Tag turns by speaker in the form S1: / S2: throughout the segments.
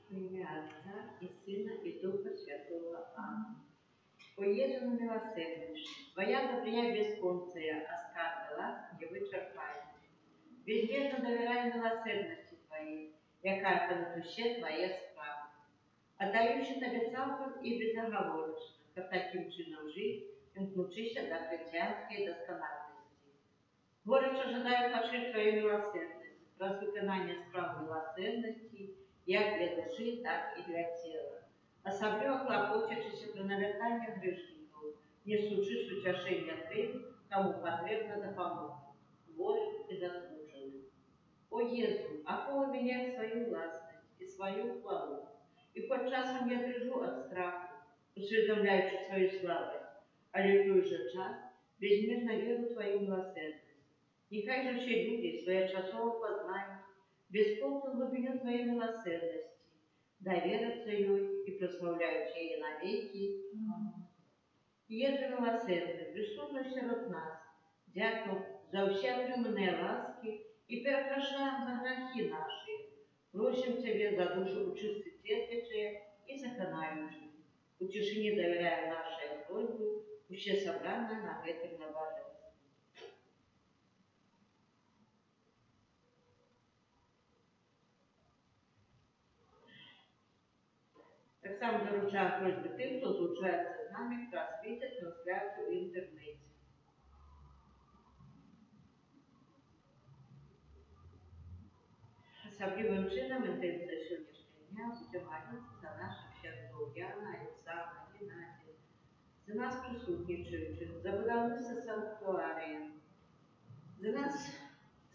S1: В имя Отца и Сына и Духа Святого. Аминь. О Єже милосерднейший, Твоя добрия бесконция, оскарбила не вычерпает. Безмерно доверяю милосердности Твоей, яка на душе Твоя справа. Отдаючи Тебе цілком і безоговорочно, как таким чином жить, вмкнувшися до християнської доскональності. Горячо жадаю пошить Твою милосердность, раз виконання справ милосердности, як для души, так и для тела. Особливо клопочучися про навертання грішників, несучи утешення тим, кому потрібна допомога, волю и заслуженным. О Єзу, около меня свою властность и свою хвалу, и под часом я дрожу от страху, усведомляючи свою слабость, але в той же час безмерно веру в Твою милосердность. Нехай же все люди своечасово познають бесполную глубину Твоей милосердности, доверятся ей и прославляют ей навеки. Єже милосердний, присутній серед нас, дякую за все отримані ласки и перепрошаем за грехи наши. Просим Тебе за душу чисто терпящие и сохраняющие. У тишине доверяем нашей просьбе, все собранное на этом набожестве. Так само доручаю просьбы тем, кто случается с нами, кто осветит трансляцию в интернете. Особливым чином интенция сегодняшнего дня будем молиться за наших щедрых Яна, Александра, Геннадия, за нас присутничающих, за будівництво санктуарія, за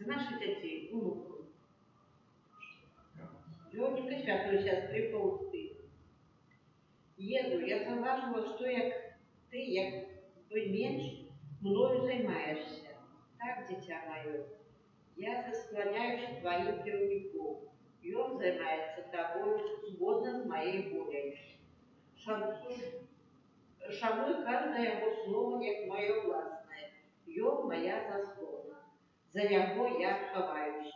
S1: наших дітей, внуків. Льоненька святої сестри Фаустини. Єзу, я зауважила, що ти, як менш, мною займаєшся. Так, дитя моє, я склоняюсь твоим керівником, и он займается тобой сгодно с моей волей. Шануй каждое его слово, як мое властное, и он моя заслуга. За него я ховаюсь.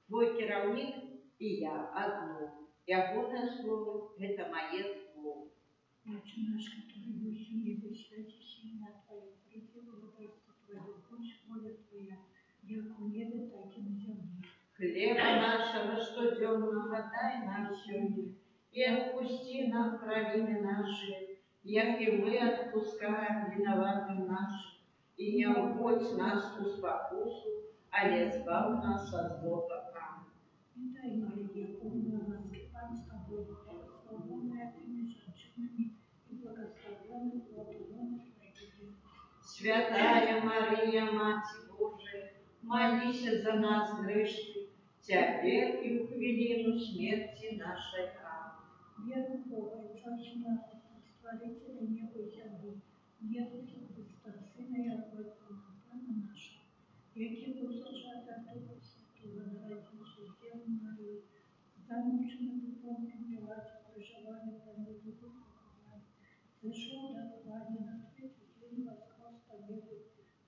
S1: Твой керівник и я одно. Ягоное слово – это мое слово.
S2: Отче наш, который есть в небе, святись имя Твое, приди владыцтво Твое, пусть воля Твоя, як в небе, так и на земле.
S1: Хлеба нашего штоденного дай нам сегодня, и отпусти нам провины наши, як и мы отпускаем виноватым нашим, и не вводь нас в спокусу, але избавь нас от злого.
S2: И дай, Мария, полная ласки, Пан с тобой, благословенная ты между женщинами, и благословенный плод лона Твоего.
S1: Святая Мария, Мать Божия, молись за нас грешных, теперь и в хвилину смерти нашей. Аминь.
S2: Веру в Бога, Отца Створителя неба и земли, веру в Христа, Сына и Отвратного, Пана нашего, який був зачатий от Духа Святого, народивший з Девы Марии, замученный в Понтии Пилате, проживали по миру поховали, зашел до Твари, на третий день воскрес по небу,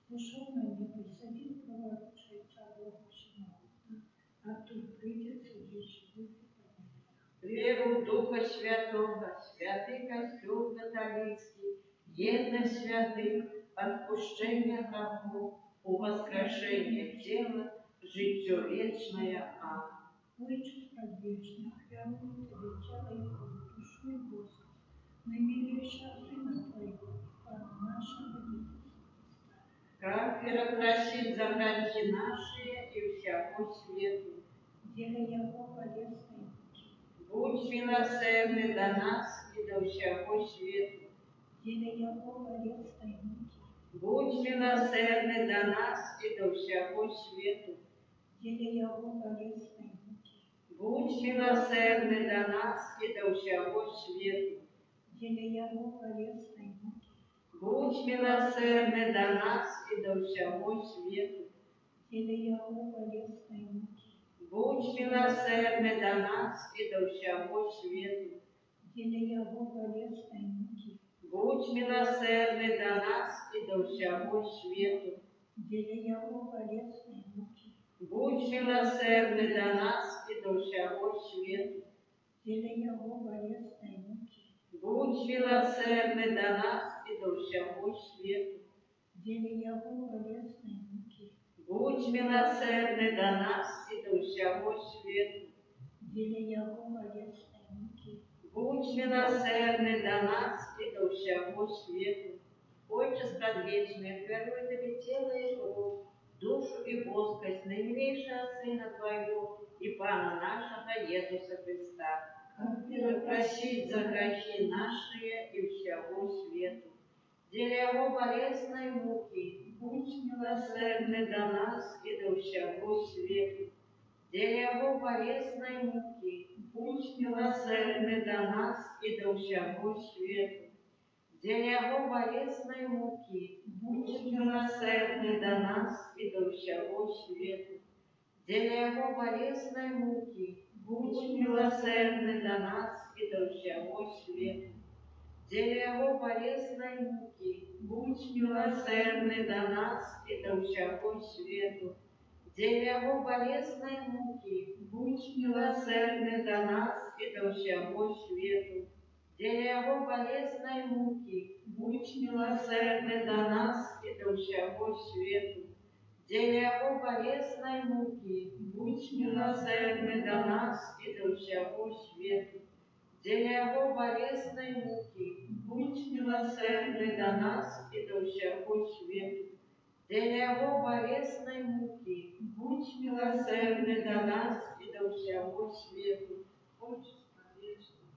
S2: зашел на небо и садил праворучие Отца Бога Всемогущего, оттуда придет судить живых и померших.
S1: Веру в Духа Святого, святый Костел католицкий, едность святых, отпущение грехов, у воскрешения тела, житье вечное. Аминь.
S2: Отче предвечный, храни Тебе тело и кровь, душу и воздух, наимилейшего Сына Твоего, Пана нашего Иисуса Христа.
S1: Как просить за грехи наши и всякую свету.
S2: Делая Его полезной муки,
S1: Будь милосердный до нас и до всякого свету.
S2: делая Его полезной муки,
S1: Будь милосердный до нас и до всякого свету.
S2: делая Его полезной муки,
S1: Будь милосердный до нас и до всякого свету.
S2: делая Его полезной муки,
S1: Будь милосердный до нас и до всякого свету.
S2: делая Его полезной муки,
S1: Будь милосердный до нас и до всякого свету.
S2: делая Его полезной муки,
S1: Будь милосердный до нас и до всякого свету.
S2: делая Его полезной муки,
S1: Будь милосердный до нас и до всякого свету.
S2: делая Его полезной муки,
S1: Будь милосердный до нас и до всякого свету.
S2: делая Его полезной муки,
S1: Будь милосердный до нас и до всякого свету.
S2: делая Его полезной муки,
S1: Будь милосердный до нас и до всякого свету. Отче предвечный, веруй Тебе тело и кровь, душу и воскость наимилейшего Сына Твоего и Пана нашего Иисуса Христа, как просить за грехи наши и всякого свету. Деля Его болезной муки, будь милосердный до нас и до всякого свету. Деля Его болезной муки, будь милосердный до нас и до всякого свету. Деля Его болезной муки, будь милосердный до нас и до всякого свету. Деля Его болезной муки, будь милосердный до нас и до всякого свету. Деля Его болезной муки, будь милосердный до нас и до всякого свету. Деля Его болезной муки, будь милосердный до нас и до всякого свету. Деля Его болезной муки, будь милосердный до нас и до всякого свету. Деля Его болезной муки, будь милосердный до нас и до всякого свету. Деля Его болезной муки, будь милосердный до нас и до всякого свету. Деля Его болезной муки, будь милосердный до нас и до всякого свету. Отчество вечное,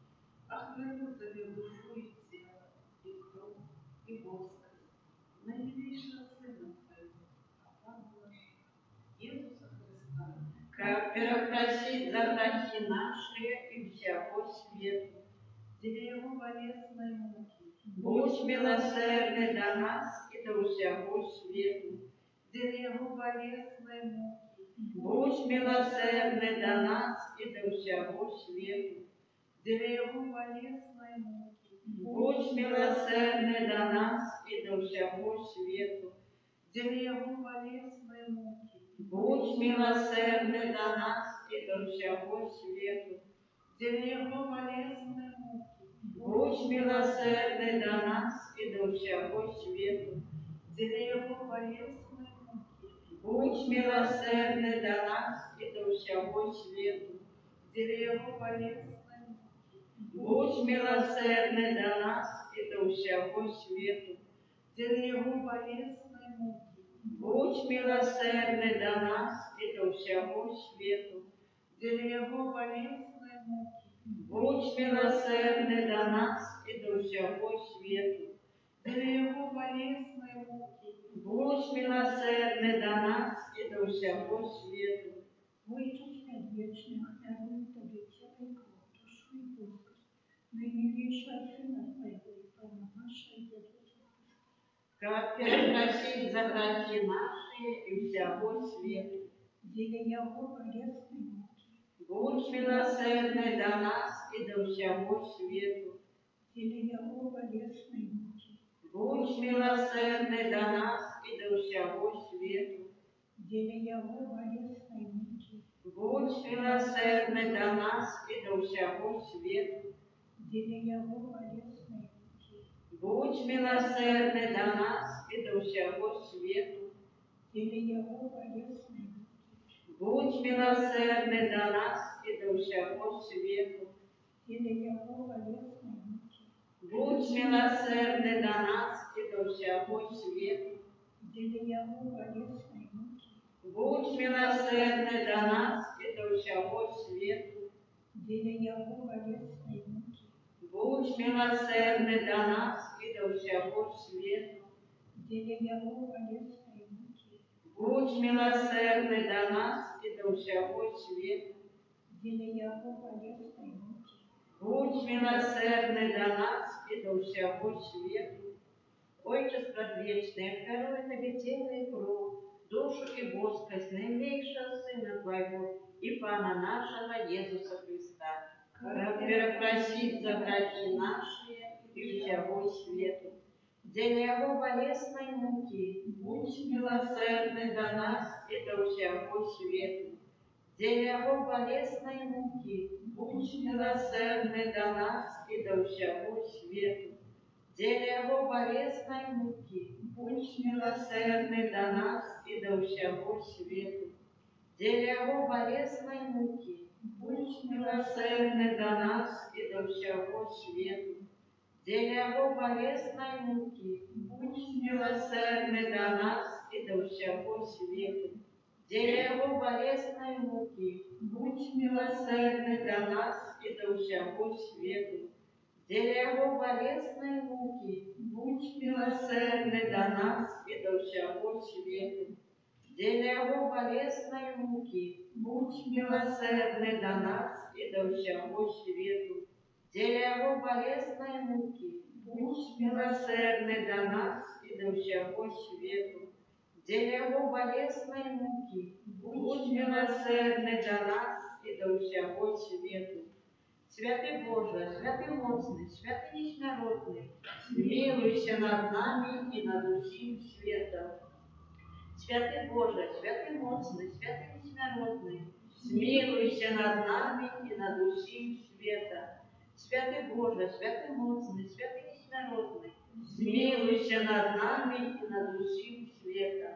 S1: охраняй Тебе душу и тело, и кровь, и воскость, наимилейшего Сына Твоего, Пана нашего, Иисуса Христа, как просить за грехи наши и всякого свету. Деля Его болезной муки, будь милосердный до нас и до всякого свету. Деля Его болезной муки, будь милосердный до нас и до всякого свету. Деля Его болезной муки, будь милосердный до нас и до всякого свету. Деля Его болезной муки, будь милосердный до нас и до всякого свету. Деля Его болезной муки, будь милосердный до нас и до всякого свету. Деля Его болезной муки, будь милосердный до нас и до всякого свету. Деля Его болезной муки, будь милосердный до нас и до всякого свету. Деля Его болезной муки, будь милосердный до нас и до всякого свету. Деля Его болезной муки, будь милосердный до нас и до всякого свету. Деля Его болезной муки, Будь милосердный до нас и до всего свету.
S2: Ojcze Przedwieczny, ofiaruję Tobie ciało i krew, duszę i bóstwo najmilejszego Syna Twojego i Pana naszego Jezusa Chrystusa,
S1: Как перепросить за грехи наши и всего свету.
S2: для Его болезной муки,
S1: Будь милосердный до нас и до всего свету.
S2: для Его болезной муки,
S1: Будь милосердный до нас и до всего свету.
S2: для Его болезной муки,
S1: Будь милосердный до нас и до всего свету.
S2: для Его болезной муки,
S1: Будь милосердный до нас и до всего свету.
S2: для Его болезной муки,
S1: Будь милосердный до нас и до всего свету.
S2: для Его болезной муки,
S1: Будь милосердный до нас и до всего свету.
S2: для Его болезной муки,
S1: Будь милосердный до нас и до всего свету.
S2: для Его болезной муки,
S1: Будь милосердный до нас и до всего свету.
S2: для Его болезной муки,
S1: Будь милосердный до нас и до всего свету.
S2: для Его болезной муки,
S1: Будь милосердный до нас и до всего свету. Отче Предвечный, второе Тебе тело и кровь, душу и воскрес наимейшего Сына Твоего и Пана нашего Иисуса Христа, как перепросить за грехи наши и всего свету. Для Его болезной муки, будь милосердный до нас и до всего свету. Для Его болезной муки, будь милосердный до нас и до всего свету. Для Его болезной муки, будь милосердный до нас и до всего свету. Для Его болезной муки, будь милосердный до нас и до всего свету. Для Его болезной муки, будь милосердный до нас и до всего свету. Для Его болезной муки, будь милосердный до нас и до всего свету. Для Его болезной муки, будь милосердный до нас и до всего свету. Для Его болезной муки, будь милосердный до нас и до всего свету. Для Его болезной муки, будь милосердный до нас и до всего свету. Для Его болезной муки, будь милосердный до нас и до всего свету. Святый Боже, святый моцный, святый несмиротный, смилуйся над нами и над усім светом. Святый Боже, святый моцный, святый несмиротный, смилуйся над нами и над усім светом. Святый Боже, святый моцный, святый несмиротный, смилуйся над нами и над усім светом.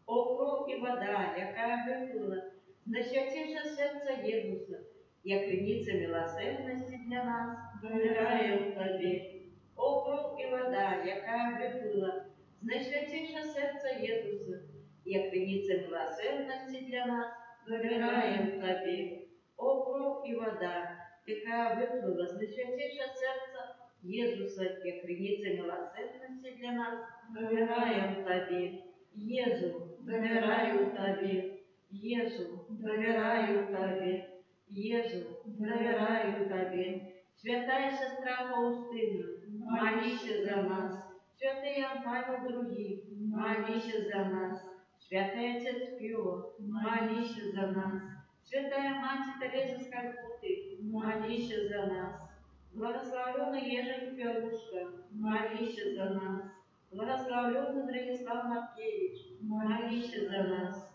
S1: О кров і вода, яка випила з найсвятейшего серця Єсуса, як криниця милосердності для нас, довіряємо Тобі. О кров і вода, яка випила з найсвятейшого серця Єсуса, як криниця милосердності для нас, довіряємо Тобі. О кров і вода, яка випила з найсвятейшого серця Єсуса, як криниця милосердності для нас, довіряємо Тобі. Єзу, довіряю Тобі. Єзу, довіряю Тобі. Єзу, довіряю Тобі. Святая сестра Фаустина, молися за нас. Святий Ян Павел II, молися за нас. Святий Отець Піо, молися за нас. Святая Мать Тереза з Калькутти, молися за нас. Благословенный Ежель Пелушка, молися за нас. Благословенный Дорогислав Маркевич, молися за нас.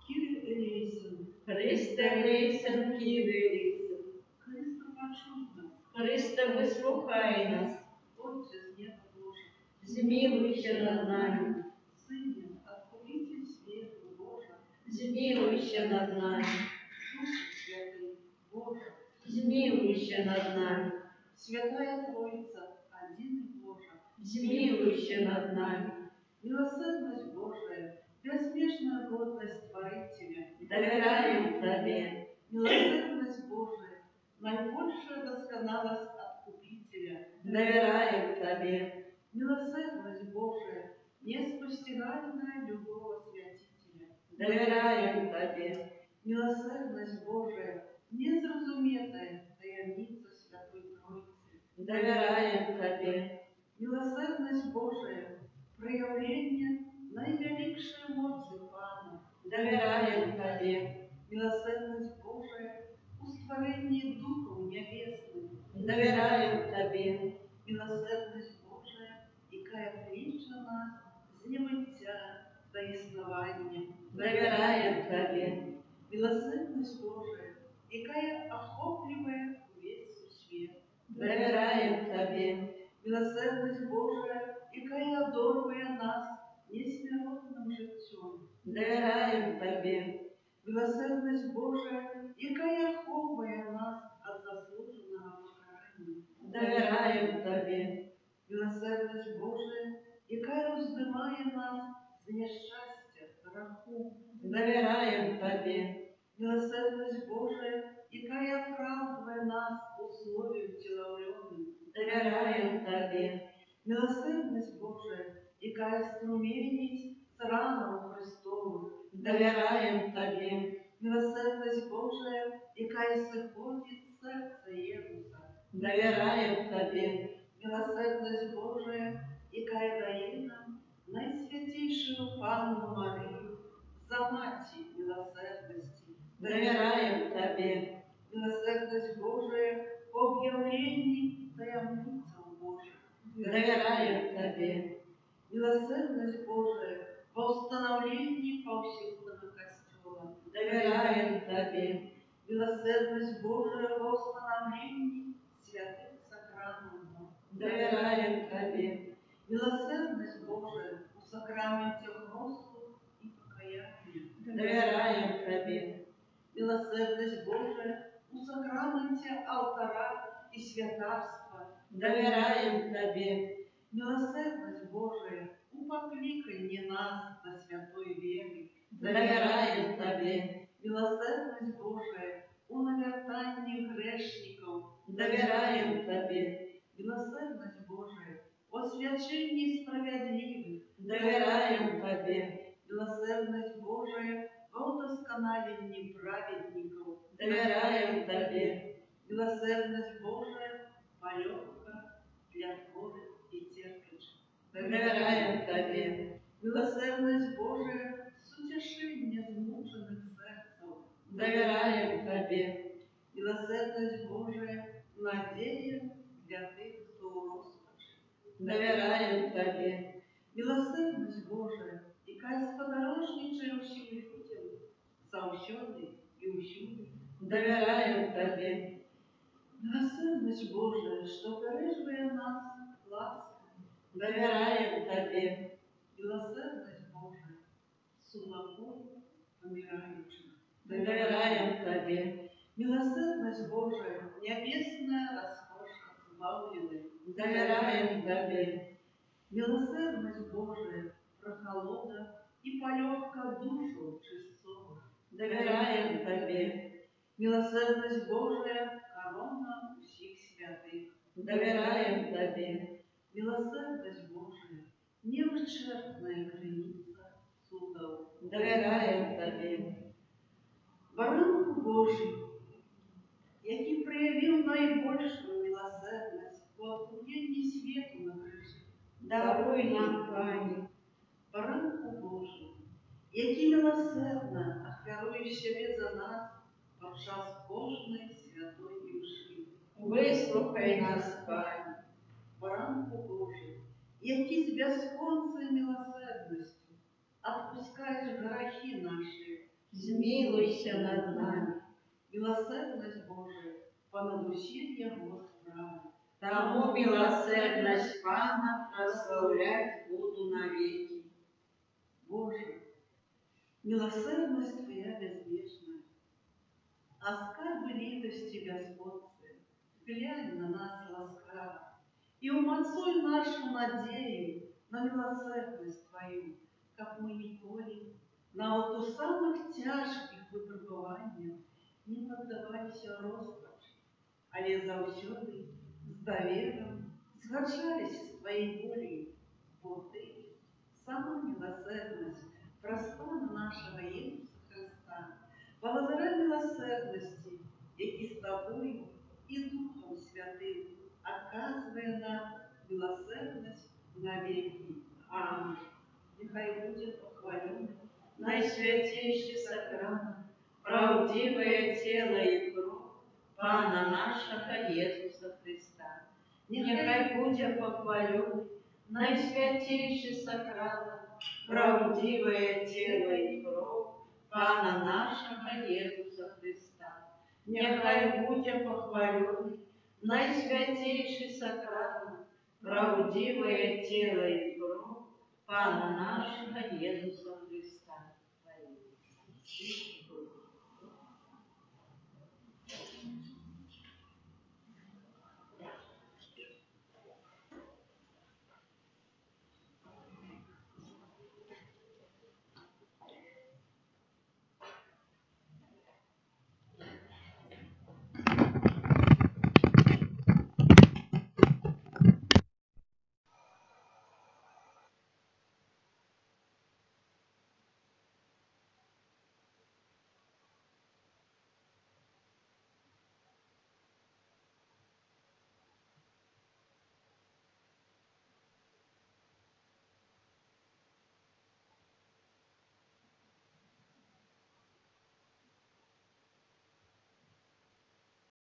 S3: Кири Элейсон,
S1: Христе Лейсен, Кири Лейсен,
S3: Христа почуй нас,
S1: Христе вислухай нас,
S3: Отче з неба Божий,
S1: змилуйся над нами,
S3: Сыне, откровитель света Божа,
S1: змилуйся над нами,
S3: Дух Святый Божа,
S1: змилуйся над нами,
S3: Святая Троица, один и Божа,
S1: змилуйся над нами,
S3: милосердность Божия, безмежная годность Творителя,
S1: доверяем Тебе,
S3: милосердность Божия, наибольшая досконалость Откупителя,
S1: доверяем Тебе,
S3: милосердность Божия, неспостигальная любого святителя.
S1: Довіряєм Тобі,
S3: Милосердность Божия, незразуметая таямница Святой Троицы.
S1: довіряєм Тобі,
S3: Милосердность Божия, проявление наивеликшей моцы Пана.
S1: довіряєм Тобі,
S3: Милосердность Божия, устворение Духов Небесных.
S1: довіряєм Тобі,
S3: Милосердность Божия, якая кличе нас з небыття до існування.
S1: довіряєм Тобі,
S3: Милосердность Божия, якая охоплює весь світ.
S1: довіряєм Тобі,
S3: Милосердность Божия, якая одорвує нас несмиренним життям.
S1: довіряєм Тобі,
S3: Милосердность Божия, якая ховає нас від заслуженого покарання.
S1: довіряєм Тобі,
S3: Милосердность Божия, яка роздимає нас з нещастя, граху.
S1: довіряєм Тобі,
S3: Милосердность Божия, яка оправдує нас условию тіловленим.
S1: довіряєм Тобі,
S3: Милосердность Божия, яка струменить з раном Христових.
S1: довіряєм Тобі,
S3: Милосердность Божия, яка сходить з серця Єсуса.
S1: довіряєм Тобі,
S3: Милосердность Божия, яка дає нам найсвятейшую Панну Марию за маті милосердости.
S1: довіряєм Тобі,
S3: Милосердность Божия по об'явленні таємницям Божих.
S1: довіряєм Тобі,
S3: Милосердность Божия по установленні повсюдного костела.
S1: довіряєм Тобі,
S3: Милосердность Божия по установленні святых сакраментов.
S1: довіряєм Тобі,
S3: Милосердность Божия у сакраменте грозу и покаяния.
S1: довіряєм Тобі,
S3: Милосердность Божия у сакраменте алтара и святарства.
S1: довіряєм Тобі,
S3: Милосердность Божия у покликании нас до святой веры.
S1: довіряєм Тобі,
S3: Милосердность Божия у навертании грешников.
S1: довіряєм Тобі,
S3: Милосердность Божия о священии справедливых.
S1: довіряєм Тобі,
S3: Милосердность Божия во удосконалении праведников.
S1: довіряєм Тобі,
S3: Милосердность Божия полегка для хворых и терпящих.
S1: довіряєм Тобі,
S3: Милосердность Божия с утешением змученных сердцев.
S1: довіряєм Тобі,
S3: Милосердность Божия надея для тех, кто у розпачі.
S1: довіряєм Тобі,
S3: Милосердность Божия, яка сподорожничає усім людям, завжди і усюди.
S1: довіряєм Тобі,
S3: Милосердность Божия, що переживає нас ласкою.
S1: довіряєм Тобі,
S3: Милосердность Божия, сулакою помираючих.
S1: довіряєм Тобі,
S3: Милосердность Божия, небесная роскошь избавленных.
S1: довіряєм Тобі,
S3: Милосердность Божия, прохолода и полегка душу чистого.
S1: довіряєм Тобі,
S3: Милосердность Божия, корона всех святых.
S1: довіряєм Тобі,
S3: Милосердность Божия, невычерпная граница судов.
S1: довіряєм Тобі,
S3: Баранку Божий, який проявив наибольшую милосердность по окружении свету на крыше.
S1: даруй нам, Пані,
S3: Баранку Божий, який милосердно охвярує себе за нас під час кожної святої мши.
S1: вислухай нас, Пані,
S3: Баранку Божий, який з безконцей милосердністю отпускаєш грехи наші.
S1: змілуйся над нами,
S3: Милосердность Божия понад усілля Господа.
S1: тому милосердність Пана прославлять буду навіки.
S3: Боже, милосердность Твоя безбежная, а скарбы литости Господцы, глянь на нас ласкаво и умацуй нашу надею на милосердность Твою, как мы николи на вот у самых тяжких выпробованиях не поддавались розпачі, але завсёды з довером згаджались з Твоей волей, бо Ты сам милосердность проспана нашего Иисуса Христа, благодаря милосердности, які з тобою і Духом Святим оказує нам милосердность навеки. Аминь. Нехай буде похвален
S1: Найсвятейший сакрамент, правдивое тело и кровь Пана нашего Иисуса Христа. Нехай буде похвален Найсвятейший сакрамент, правдивое тело и кровь Пана нашего Иисуса Христа. Нехай буде похвален Найсвятейший сакрамент, правдивое тело и кровь Пана нашего Иисуса Христа. Во имя Отца и Сына